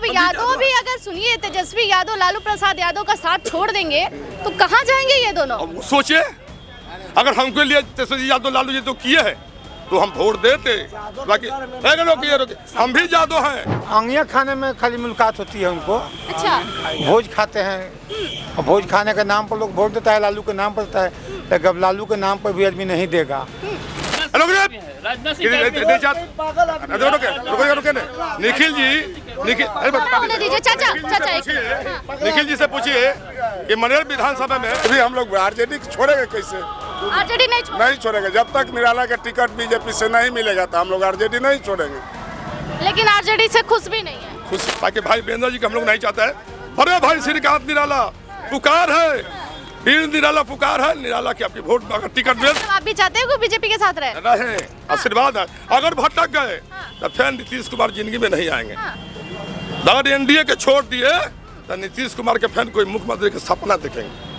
अब यादव भी अगर सुनिए तेजस्वी यादव लालू प्रसाद यादव का साथ छोड़ देंगे तो कहाँ जाएंगे ये दोनों? अब सोचिए, अगर हमके लिए तेजस्वी यादव लालू जी तो किए हैं तो हम वोट देते, बाकी रोके हम भी यादव हैं। आंगिया खाने में खाली मुलाकात होती है उनको। अच्छा, भोज खाते हैं और भोज खाने के नाम पर लोग वोट देता है, लालू के नाम पर देता है, लेकिन अब लालू के नाम पर भी आदमी नहीं देगा। निखिल जी, निखिल जी से पूछिए कि मनेर विधानसभा में अभी हम लोग आरजेडी छोड़ेंगे कैसे? आरजेडी नहीं छोड़ेंगे जब तक निराला का टिकट बीजेपी से नहीं मिलेगा तो हम लोग आरजेडी नहीं छोड़ेंगे। लेकिन आरजेडी से खुश भी नहीं है। खुश ताकि भाई वीरेंद्र जी को हम लोग नहीं चाहते हैं। अरे भाई श्रीकांत निराला पुकार है, वीर निराला पुकार है, निराला की आपकी वोट अगर टिकट मिले आप भी चाहते हो कि बीजेपी के साथ रहे? आशीर्वाद है। अगर भटक गए तो फिर नीतीश कुमार जिंदगी में नहीं आएंगे। अगर एनडीए के छोड़ दिए तो नीतीश कुमार के फैन कोई मुख्यमंत्री का सपना देखेंगे।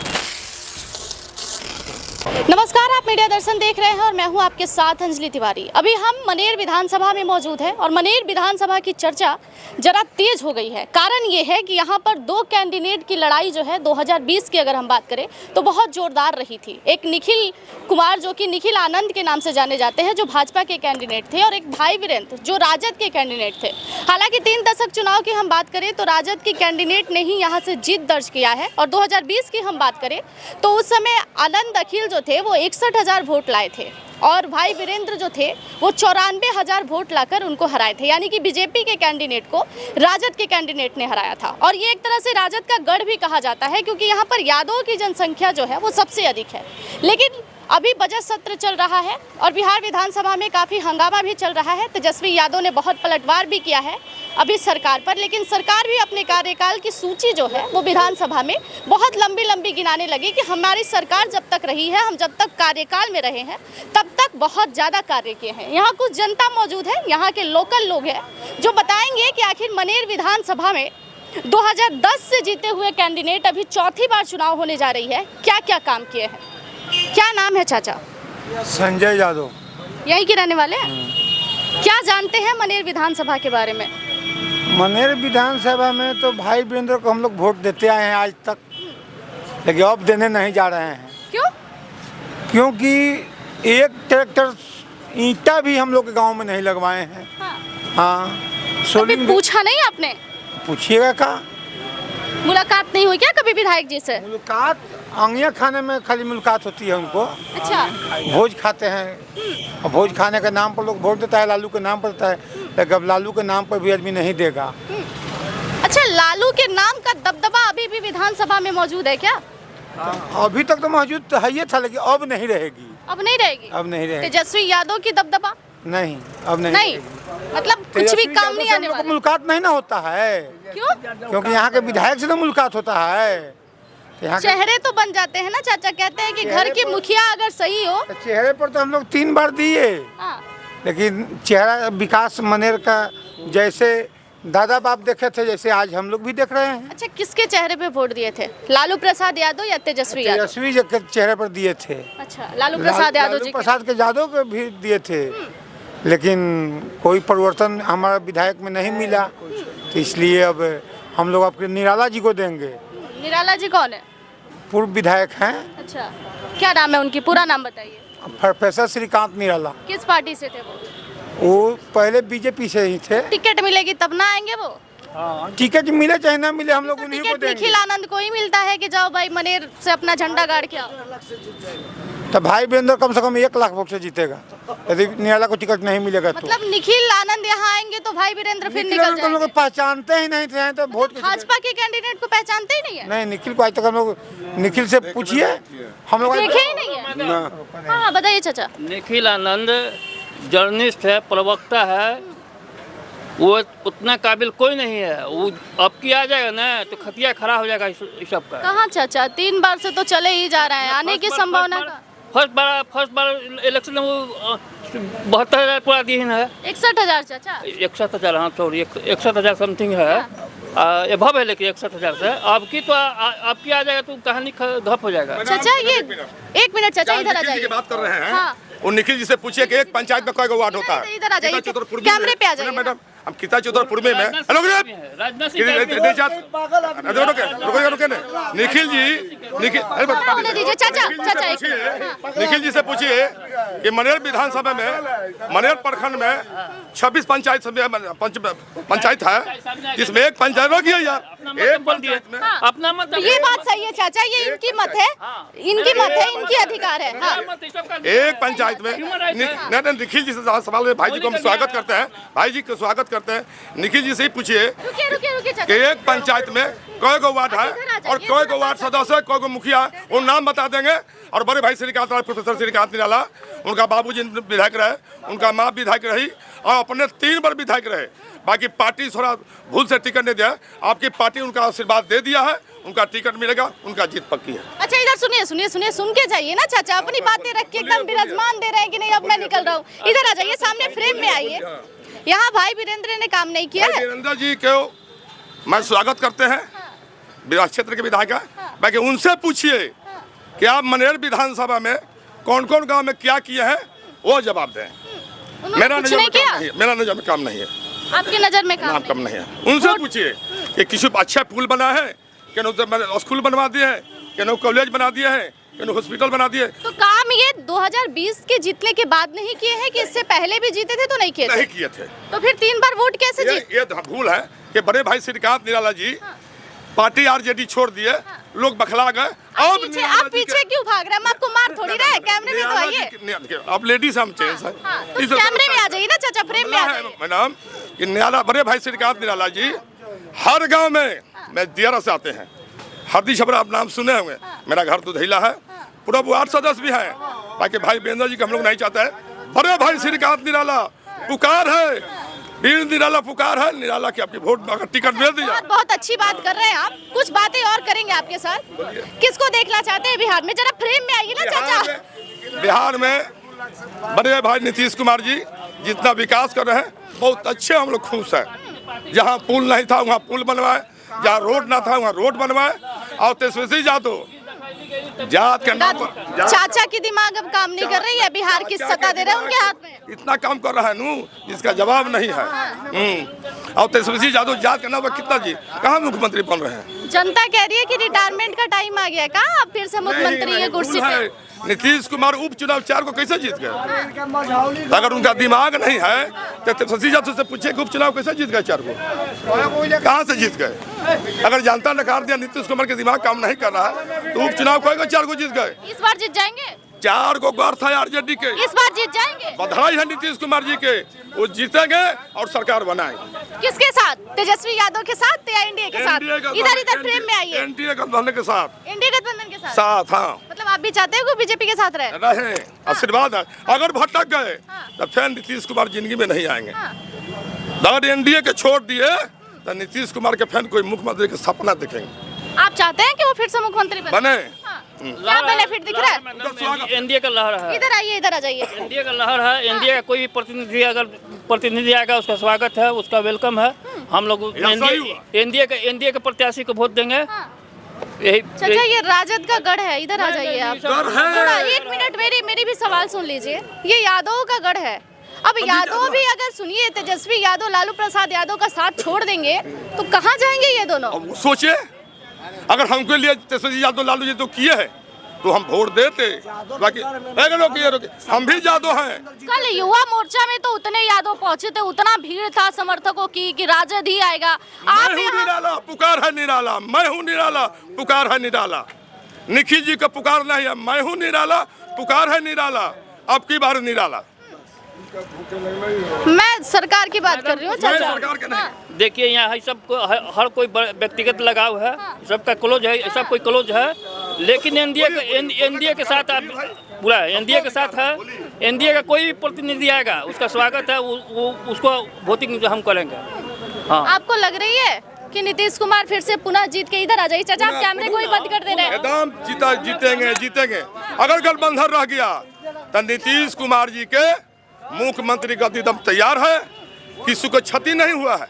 नमस्कार, आप मीडिया दर्शन देख रहे हैं और मैं हूं आपके साथ अंजलि तिवारी। अभी हम मनेर विधानसभा में मौजूद हैं और मनेर विधानसभा की चर्चा जरा तेज हो गई है। कारण ये है कि यहाँ पर दो कैंडिडेट की लड़ाई जो है 2020 की अगर हम बात करें तो बहुत जोरदार रही थी। एक निखिल कुमार जो कि निखिल आनंद के नाम से जाने जाते हैं जो भाजपा के कैंडिडेट थे, और एक भाई वीरेंद्र जो राजद के कैंडिडेट थे। हालांकि 3 दशक चुनाव की हम बात करें तो राजद के कैंडिडेट ने ही यहाँ से जीत दर्ज किया है, और 2020 की हम बात करें तो उस समय आनंद अखिल जो थे वो 61,000 वोट लाए थे और भाई वीरेंद्र जो थे वो 94,000 वोट लाकर उनको हराए थे। यानी कि बीजेपी के कैंडिडेट को राजद के कैंडिडेट ने हराया था, और ये एक तरह से राजद का गढ़ भी कहा जाता है क्योंकि यहाँ पर यादवों की जनसंख्या जो है वो सबसे अधिक है। लेकिन अभी बजट सत्र चल रहा है और बिहार विधानसभा में काफ़ी हंगामा भी चल रहा है। तेजस्वी यादव ने बहुत पलटवार भी किया है अभी सरकार पर, लेकिन सरकार भी अपने कार्यकाल की सूची जो है वो विधानसभा में बहुत लंबी लंबी गिनाने लगी कि हमारी सरकार जब तक रही है, हम जब तक कार्यकाल में रहे हैं तब तक बहुत ज़्यादा कार्य किए हैं। यहाँ कुछ जनता मौजूद है, यहाँ के लोकल लोग हैं जो बताएंगे कि आखिर मनेर विधानसभा में 2010 से जीते हुए कैंडिडेट अभी चौथी बार चुनाव होने जा रही है, क्या क्या काम किए हैं। क्या नाम है चाचा? संजय यादव। यहीं के रहने वाले हैं? क्या जानते हैं मनेर विधानसभा के बारे में? मनेर विधानसभा में तो भाई वीरेंद्र को हम लोग वोट देते आए हैं आज तक, लेकिन अब देने नहीं जा रहे हैं। क्यों? क्योंकि एक ट्रैक्टर ईंटा भी हम लोग के गांव में नहीं लगवाए हैं। हाँ, कभी पूछा नहीं आपने? पूछिएगा का मुलाकात नहीं हुई क्या कभी विधायक जी से? मुलाकात आंगिया खाने में खाली मुलाकात होती है उनको। अच्छा, भोज खाते हैं और भोज खाने के नाम पर लोग वोट देता है, लालू के नाम पर देता है, लेकिन अब लालू के नाम पर भी आदमी नहीं देगा। अच्छा, लालू के नाम का दबदबा अभी भी विधानसभा में मौजूद है क्या? अभी तक तो मौजूद तो है ही था, लेकिन अब नहीं रहेगी। अब नहीं रहेगी? अब नहीं रहेगी। तेजस्वी यादव की दबदबा नहीं, अब नहीं। मतलब कुछ भी काम नहीं आने वाला। मुलाकात नहीं ना होता है। क्यों? क्योंकि यहाँ के विधायक से तो मुलाकात होता है। चेहरे तो बन जाते हैं ना चाचा, कहते हैं कि घर की मुखिया अगर सही हो। चेहरे पर तो हम लोग 3 बार दिए, लेकिन चेहरा विकास मनेर का जैसे दादा बाप देखे थे जैसे आज हम लोग भी देख रहे हैं। अच्छा, किसके चेहरे पे वोट दिए थे? लालू प्रसाद यादव या तेजस्वी यादव? तेजस्वी के चेहरे पर दिए थे। अच्छा, लालू प्रसाद यादव जी के यादव के भी दिए थे, लेकिन कोई परिवर्तन हमारा विधायक में नहीं मिला, तो इसलिए अब हम लोग आपके निराला जी को देंगे। निराला जी कौन है? पूर्व विधायक हैं। अच्छा, क्या नाम है उनकी? पूरा नाम बताइए। प्रोफेसर श्रीकांत निराला। किस पार्टी से थे वो पहले बीजेपी से ही थे। टिकट मिलेगी तब ना आएंगे वो? टिकट मिले चाहे ना मिले हम लोग उन्हीं को देंगे। निखिल आनंद को ही मिलता है कि जाओ भाई मनेर से अपना झंडा गाड़ के आओ। तो भाई वीरेंद्र कम से कम 1 लाख वोट से जीतेगा यदि निराला को टिकट नहीं मिलेगा तो। मतलब निखिल आनंद यहाँ आएंगे तो भाई वीरेंद्र फिर निकल जाएंगे। लोग पहचानते ही नहीं थे तो वोट। भाजपा के कैंडिडेट को पहचानते ही नहीं है? नहीं, निखिल को आज तक हम लोग, निखिल से पूछिए, हम लोग देखे ही नहीं है। हाँ, बताइए चाचा। निखिल आनंद जर्नलिस्ट है, प्रवक्ता है, वो उतना काबिल कोई नहीं है। वो अब की आ जाएगा ना तो खतिया खड़ा हो जाएगा इस सब का। कहाँ चाचा, 3 बार से तो चले ही जा रहे हैं, आने की संभावना का? फर्स्ट बार इलेक्शन में वो 72,000 पूरा दिए है। 61,000 चाचा? 61,000, हाँ सॉरी, 61,000 समथिंग है। एभव है लेकिन 61,000 से। आपकी तो आपकी आ जाएगा तो कहानी धप हो जाएगा। चाचा ये 1 मिनट चाचा, इधर आ जाइए। बात कर रहे हैं। हाँ। वो निखिल जी से पूछिए कि एक पंचायत में कई वार्ड होता है। इधर आ जाइए, कितना चतुरपुर में कैमरे पे आ जाइए। मैडम, हम कितना चतुरपुर में हेलो निखिल जी होने दीजिए चाचा, चाचा एक मिनट। निखिल जी से पूछिए कि मनेर विधानसभा में मनेर प्रखंड में 26 पंचायत है, जिसमें एक पंचायत हो गया यार, एक बोल दिए अपना मत। ये बात सही है चाचा, ये इनकी मत है, इनकी मत है, इनकी अधिकार है। हाँ। एक पंचायत में नहीं, निखिल जी से सवाल है। भाई जी को हम स्वागत करते हैं, भाई जी को स्वागत करते हैं। निखिल जी से ही पूछिए रुकिए कि एक पंचायत में कई गो वार्ड है और कई गो वार्ड सदस्य, कई गो मुखिया, वो नाम बता देंगे। और बड़े भाई श्रीकांत, प्रोफेसर श्रीकांत निराला, उनका बाबूजी विधायक रहे, उनका माँ विधायक रही और अपने 3 बार विधायक रहे। बाकी पार्टी थोड़ा भूल से टिकट नहीं दिया, आपकी पार्टी उनका आशीर्वाद दे दिया है, उनका टिकट मिलेगा, उनका जीत पक्की है। अच्छा इधर सुनिए, सुन के जाइए ना चाचा, अपनी बातें रख के एकदम विराजमान दे रहे हैं कि नहीं अब मैं निकल रहा हूँ। इधर आ जाइए, सामने फ्रेम में आइए। यहाँ भाई वीरेंद्र ने काम नहीं किया है। वीरेंद्र जी को मैं स्वागत करते हैं, विधायक क्षेत्र के विधायक है। बाकी उनसे पूछिए कि आप मनेर विधानसभा में कौन कौन गांव में क्या किए हैं, वो जवाब दें। मेरा नजर में काम नहीं है, मेरा नजर में काम नहीं है, आपकी नजर में काम नहीं है। उनसे पूछिए कि किसी अच्छा पुल बना है, क्या स्कूल बनवा दिए हैं, क्या कॉलेज बना दिए हैं, क्या हॉस्पिटल बना दिए। तो काम ये 2020 के जीतने के बाद नहीं किए हैं कि इससे पहले भी जीते थे तो नहीं किए थे? तो फिर 3 बार वोट कैसे जीते? ये भूल है कि बड़े भाई श्रीकांत निराला जी पार्टी आरजेडी छोड़ दिए, लोग बखला गए। आप पीछे क्यों भाग रहे हैं? हम आपको मार थोड़ी रहे, कैमरे में तो आइए। अब लेडीज हम चेंज है, तो कैमरे में आ जाइए ना चाचा, फ्रेम में आ जाइए। मैडम, कि निराला, बड़े भाई श्रीकांत निराला जी हर गांव में, मैं दियारा से आते हैं, हरदी छपरा आप नाम सुने होंगे, मेरा घर दुधैला है, पूरा वार्ड सदस्य भी है। बाकी भाई वीरेंद्र जी को हम लोग नहीं चाहते हैं। बड़े भाई श्रीकांत निराला पुकार है, वीर निराला पुकार है, निराला की आपकी वोट अगर टिकट मिल दिया। बहुत अच्छी बात कर रहे हैं आप, कुछ बातें और करेंगे आपके साथ। किसको देखना चाहते हैं बिहार में? जरा फ्रेम में आइए ना चाचा। बिहार में बड़े भाई नीतीश कुमार जी जितना विकास कर रहे हैं, बहुत अच्छे, हम लोग खुश हैं। जहाँ पुल नहीं था वहाँ पुल बनवाए, जहाँ रोड ना था वहाँ रोड बनवाए। और तेजस्वी यादव जात के नाम पर, चाचा की दिमाग अब काम नहीं कर रही है, बिहार की सत्ता दे रहे हैं उनके हाथ में। इतना काम कर रहा है नू, जिसका जवाब नहीं है। और तेजस्वी यादव जात के नाम पर कितना जी, कहाँ मुख्यमंत्री बन रहे हैं? जनता कह रही है कि रिटायरमेंट का टाइम आ गया, कहाँ आप फिर से मुख्यमंत्री की कुर्सी पे? नीतीश कुमार उपचुनाव 4 को कैसे जीत गए? अगर उनका दिमाग नहीं है तो तेजस्वी यादव से पूछिए कि उपचुनाव कैसे जीत गए 4 को, कहाँ से जीत गए? अगर जनता ने नकार दिया नीतीश कुमार के दिमाग काम नहीं कर रहा है तो उपचुनाव कहेगा 4 को जीत गए। इस बार जीत जाएंगे? 4 को गौर था आरजेडी के, इस बार जीत जाएंगे। बधाई है नीतीश कुमार जी के, वो जीतेंगे और सरकार बनाएंगे। किसके साथ? तेजस्वी यादव के साथ या एनडीए के साथ? इधर फ्रेम में आइए। एनडीए गठबंधन के साथ। एनडीए गठबंधन के साथ? हाँ। मतलब आप भी चाहते हैं कि बीजेपी के साथ रहे? आशीर्वाद है। अगर भटक गए तो फिर नीतीश कुमार जिंदगी में नहीं आएंगे। अगर एनडीए के छोड़ दिए तो नीतीश कुमार के फैन कोई मुख्यमंत्री का सपना देखेंगे। आप चाहते हैं कि वो फिर से मुख्यमंत्री बने? क्या बेनिफिट दिख रहा है? एनडीए का लहर है। इधर आइए, इधर आ जाइए। एनडीए का लहर है। एनडीए का कोई भी प्रतिनिधि आएगा उसका स्वागत है, उसका वेलकम है। हम लोग एनडीए के प्रत्याशी को वोट देंगे। यही चाचा, ये राजद का गढ़ है, इधर आ जाइए आप। थोड़ा 1 मिनट मेरी भी सवाल सुन लीजिए। ये यादव का गढ़ है। अब यादव भी अगर सुनिए, तेजस्वी यादव लालू प्रसाद यादव का साथ छोड़ देंगे तो कहाँ जाएंगे ये दोनों? सोचिए, अगर हमके लिए तेजस्वी यादव लालू जी तो किए हैं तो हम वोट देते। बाकी हम भी यादव हैं। कल युवा मोर्चा में तो उतने यादव पहुंचे थे, उतना भीड़ था समर्थकों की कि राजद ही आएगा। आप निराला पुकार है, निराला मैं हूँ, निराला पुकार है, निराला निखिल जी का पुकार नहीं है, मैं हूँ निराला पुकार है, निराला अब की बार निराला। मैं सरकार की बात कर रही हूँ चाचा। सरकार के नहीं। देखिए यहाँ सबको हर कोई व्यक्तिगत लगाव है, सबका क्लोज है, सब कोई क्लोज है। लेकिन एनडीए के साथ आप पूरा एनडीए के साथ है। एनडीए का कोई भी प्रतिनिधि आएगा उसका स्वागत है, वो उसको वोटिंग हम करेंगे। हाँ। आपको लग रही है कि नीतीश कुमार फिर से पुनः जीत के? इधर आ जाइए चाचा, आप कैमरे को ही बंद कर दे रहे हैं। एकदम जीतेंगे। अगर गठबंधन रह गया तो नीतीश कुमार जी के मुख्यमंत्री का एकदम तैयार है, किसी को क्षति नहीं हुआ है।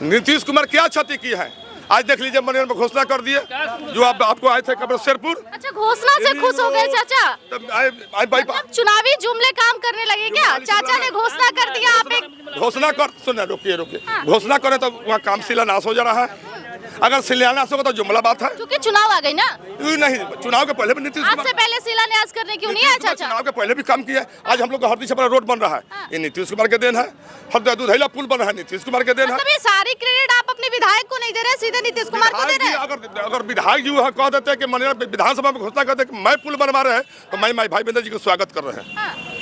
नीतीश कुमार क्या क्षति की है? आज देख लीजिए मनेर में घोषणा कर दिए जो आपको आए थे कब्र शेरपुर। अच्छा, घोषणा से खुश हो गए चाचा? मतलब चुनावी जुमले काम करने लगे क्या? चाचा ने घोषणा कर दिया, आप एक घोषणा कर सुनिए, रुकिए घोषणा करें तो वहाँ काम शिलान्यास हो जा रहा है। अगर शिलान्यास होगा तो जुमला बात है, क्योंकि चुनाव आ गई ना। नहीं, चुनाव के पहले भी नीतीश आज कुमार से पहले शिलान्यास करने क्यों नहीं आया चाचा? चुनाव के पहले भी काम किया। आज हम लोग का हरदी छपरा रोड बन रहा है, ये नीतीश कुमार के देन है। हरदा दुधैला पुल बन रहा है, नीतीश कुमार के देन है। मतलब ये सारी क्रेडिट आप अपने विधायक को नहीं दे रहे, सीधे नीतीश कुमार को दे रहे हैं। अगर विधायक जी कह देते कि मनेर विधानसभा में घोषणा करते कि मैं पुल बनवा रहे हैं तो मैं भाई बिंदर जी को स्वागत कर रहे हैं।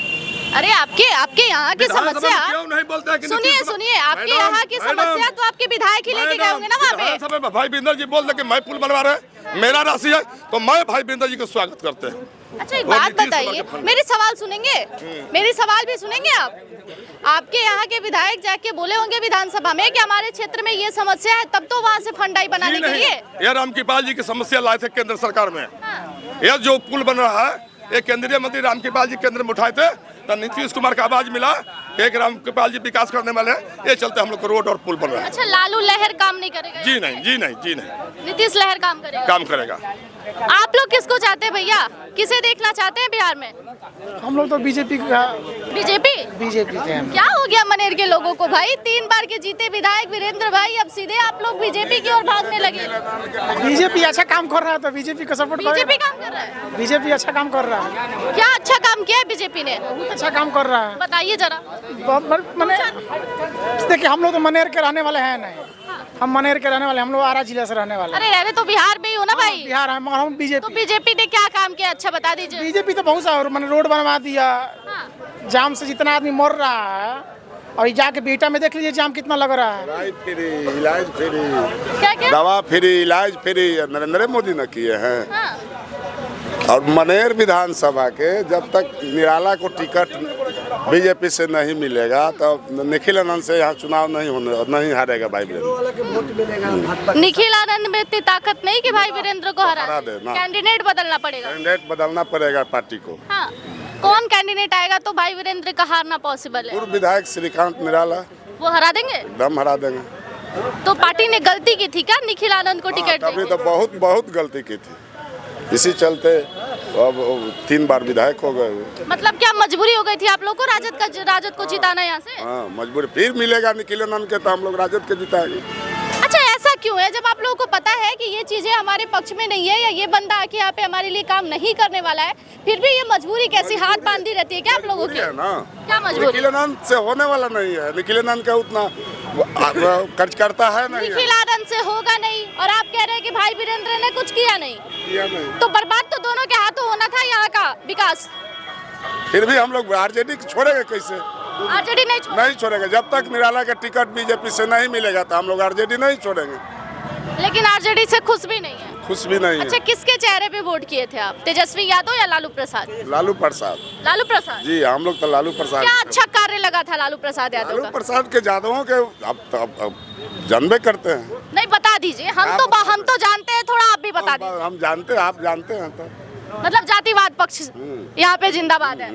अरे आपके यहाँ की समस्या क्यों नहीं बोलते हैं कि सुनिए, आपके यहाँ की समस्या तो आपके विधायक ही लेके गए होंगे ना वहाँ पे। भाई बिंदर जी बोल दे कि मैं पुल बनवा रहे हैं, मेरा राशि है, तो मैं भाई बिंदर जी को स्वागत करते हैं। अच्छा, एक बात बताइए, मेरी सवाल सुनेंगे? मेरी सवाल भी सुनेंगे आप? आपके यहाँ के विधायक जाके बोले होंगे विधानसभा में कि हमारे क्षेत्र में ये समस्या है, तब तो वहाँ से फंड आई बनाने के लिए। ये रामकृपाल जी की समस्या लाए थे केंद्र सरकार में। यह जो पुल बन रहा है, एक केंद्रीय मंत्री रामकृपाल जी केंद्र में उठाए थे, तो नीतीश कुमार का आवाज मिला एक रामकृपाल जी विकास करने वाले हैं, ये चलते हम लोग को रोड और पुल बन रहा है। अच्छा, लालू लहर काम नहीं करेगा? जी नहीं, नीतीश लहर काम करेगा? काम करेगा। आप लोग किसको चाहते हैं भैया? किसे देखना चाहते हैं बिहार में? हम लोग तो बीजेपी का बीजेपी थे हम। क्या हो गया मनेर के लोगों को भाई? 3 बार के जीते विधायक वीरेंद्र भाई, अब सीधे आप लोग बीजेपी की ओर भागने लगे। बीजेपी अच्छा काम कर रहा है तो बीजेपी का सपोर्ट बीजेपी काम कर रहा है? बीजेपी अच्छा काम कर रहा है। क्या अच्छा काम किया है बीजेपी ने? बहुत अच्छा काम कर रहा है। बताइए जरा। मैंने देखिए, हम लोग तो मनेर के रहने वाले हैं नहीं, हम मनेर के रहने वाले, हम लोग आरा जिले से रहने वाले। अरे रहने तो बिहार में ही हो ना भाई? बिहार है, मगर हम तो बीजेपी। बीजेपी ने क्या काम किया? अच्छा बता दीजिए। बीजेपी तो बहुत सा मैंने रोड बनवा दिया, जाम से जितना आदमी मर रहा है, और जाके बेटा में देख लीजिए जाम कितना लग रहा है। फ्री इलाज फ्री, क्या दवा फ्री, इलाज फ्री, नरेंद्र मोदी ने किए हैं। और मनेर विधानसभा के जब तक निराला को टिकट बीजेपी से नहीं मिलेगा तो निखिल आनंद से यहाँ चुनाव नहीं हारेगा भाई वीरेंद्र। निखिल आनंद में इतनी ताकत नहीं कि भाई वीरेंद्र को हरा दे। कैंडिडेट बदलना पड़ेगा। कैंडिडेट बदलना पड़ेगा पार्टी को। हाँ, कौन कैंडिडेट आएगा तो भाई वीरेंद्र का हारना पॉसिबल है? पूर्व विधायक श्रीकांत निराला वो हरा देंगे? एकदम हरा देंगे। तो पार्टी ने गलती की थी क्या निखिल आनंद को टिकट तभी देके? तो बहुत गलती की थी, इसी चलते अब 3 बार विधायक हो गए। मतलब क्या मजबूरी हो गई थी आप लोग को राजद को जिताना यहाँ से? हाँ, मजबूरी। फिर मिलेगा निखिल आनंद के तो हम लोग राजद के जिताएंगे। अच्छा, ऐसा क्यों है? जब आप लोगों को पता है कि ये चीजें हमारे पक्ष में नहीं है, या ये बंदा आके यहाँ पे हमारे लिए काम नहीं करने वाला है, फिर भी ये मजबूरी कैसी हाथ बांधी रहती है क्या आप लोगों की? है ना, क्या मजबूरी? निखिल आनंद से होने वाला नहीं है। निखिल आनंद का उतना खर्च करता है नहीं। निखिल आनंद से होगा नहीं, और आप कह रहे हैं कि भाई वीरेंद्र ने कुछ किया नहीं। तो बर्बाद तो दोनों के हाथों होना था यहाँ का विकास। फिर भी हम लोग आरजेडी छोड़ेंगे कैसे? आरजेडी नहीं छोड़ेंगे। जब तक निराला का टिकट बीजेपी से नहीं मिलेगा तो हम लोग आरजेडी नहीं छोड़ेंगे। लेकिन आरजेडी से खुश भी नहीं है? खुश भी नहीं अच्छा, है। किसके चेहरे पे वोट किए थे आप? तेजस्वी यादव या लालू प्रसाद? लालू प्रसाद। लालू प्रसाद जी, हम लोग तो लालू प्रसाद। क्या अच्छा कार्य लगा था लालू प्रसाद यादव लालू का? प्रसाद के यादवों के अब जानबे करते हैं। नहीं, बता दीजिए। हम तो जानते हैं, थोड़ा आप भी बता दीजिए। हम जानते हैं, आप जानते हैं तो। मतलब जातिवाद पक्ष यहाँ पे जिंदाबाद है।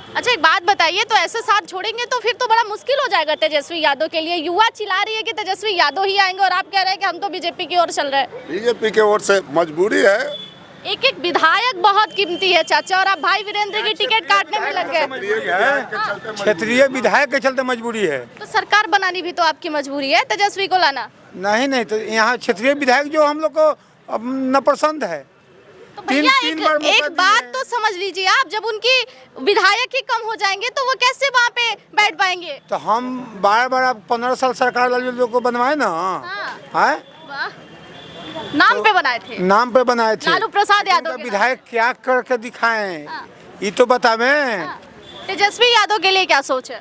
अच्छा, एक बात बताइए, तो ऐसे साथ छोड़ेंगे तो फिर तो बड़ा मुश्किल हो जाएगा तेजस्वी यादव के लिए। युवा चिल्ला रही है कि तेजस्वी यादव ही आएंगे, और आप कह रहे हैं कि हम तो बीजेपी की ओर चल रहे हैं। बीजेपी के ओर से मजबूरी है। एक विधायक बहुत कीमती है चाचा, और आप भाई वीरेंद्र की टिकट काटने में लग गए। क्षेत्रीय विधायक के चलते मजबूरी है। तो सरकार बनानी भी तो आपकी मजबूरी है, तेजस्वी को लाना। नहीं, तो यहाँ क्षेत्रीय विधायक जो हम लोग को अब न पसंद है। तो भैया एक बात तो समझ लीजिए आप, जब उनकी विधायक ही कम हो जाएंगे तो वो कैसे वहाँ पे बैठ पाएंगे? तो हम बार 15 साल सरकार लालू लोग को बनवाए ना। हाँ। नाम पे बनाए थे? नाम पे बनाए थे। लालू प्रसाद यादव के विधायक क्या करके दिखाएं, ये तो बतावे। तेजस्वी यादव के लिए क्या सोच है?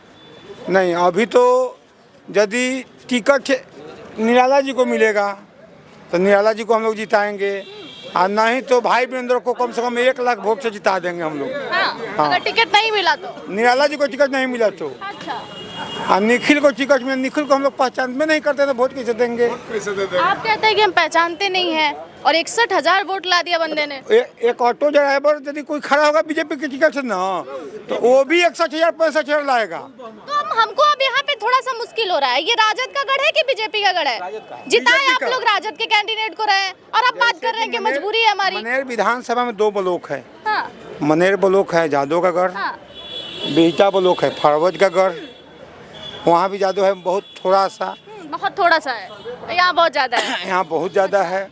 नहीं, अभी तो यदि टिकट निराला जी को मिलेगा तो निराला जी को हम लोग जिताएंगे, और नहीं तो भाई वीरेंद्र को कम से कम 1 लाख वोट से जिता देंगे हम लोग। अगर टिकट नहीं मिला तो? निराला जी को टिकट नहीं मिला तो। अच्छा, और निखिल को टिकट में, निखिल को हम लोग पहचान में नहीं करते तो वोट कैसे देंगे? कैसे दे देंगे? आप कहते हैं कि हम पहचानते नहीं हैं और 61,000 वोट ला दिया बंदे ने। एक ऑटो ड्राइवर यदि कोई खड़ा होगा बीजेपी के टिकट से ना, तो वो भी 61,000 65,000 लाएगा। तो हमको अब यहाँ पे थोड़ा सा मुश्किल हो रहा है, ये राजद का गढ़ है कि बीजेपी का गढ़ है? जिताए बीजेपी आप का। लोग राजद के कैंडिडेट को रहे हैं और अब बात कर रहे हैं कि मजबूरी है हमारी। मनेर विधानसभा में 2 ब्लॉक है। हाँ, मनेर ब्लॉक है जादव का गढ़, हाँ, बिहटा ब्लॉक है फरवज का गढ़। वहाँ भी जादव है बहुत थोड़ा सा, बहुत थोड़ा सा है, यहाँ बहुत ज्यादा है। यहाँ बहुत ज़्यादा है।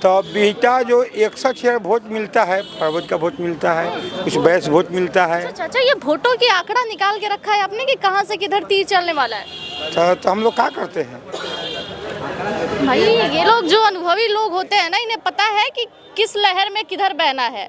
तो बिहटा जो 61,000 वोट मिलता है, फरवज का वोट मिलता है, कुछ 22 वोट मिलता है। अच्छा अच्छा, ये वोटों की आंकड़ा निकाल के रखा है आपने कि कहाँ से किधर तीर चलने वाला है? तो हम लोग क्या करते हैं? भाई ये लोग जो अनुभवी लोग होते हैं ना, इन्हें पता है कि किस लहर में किधर बहना है।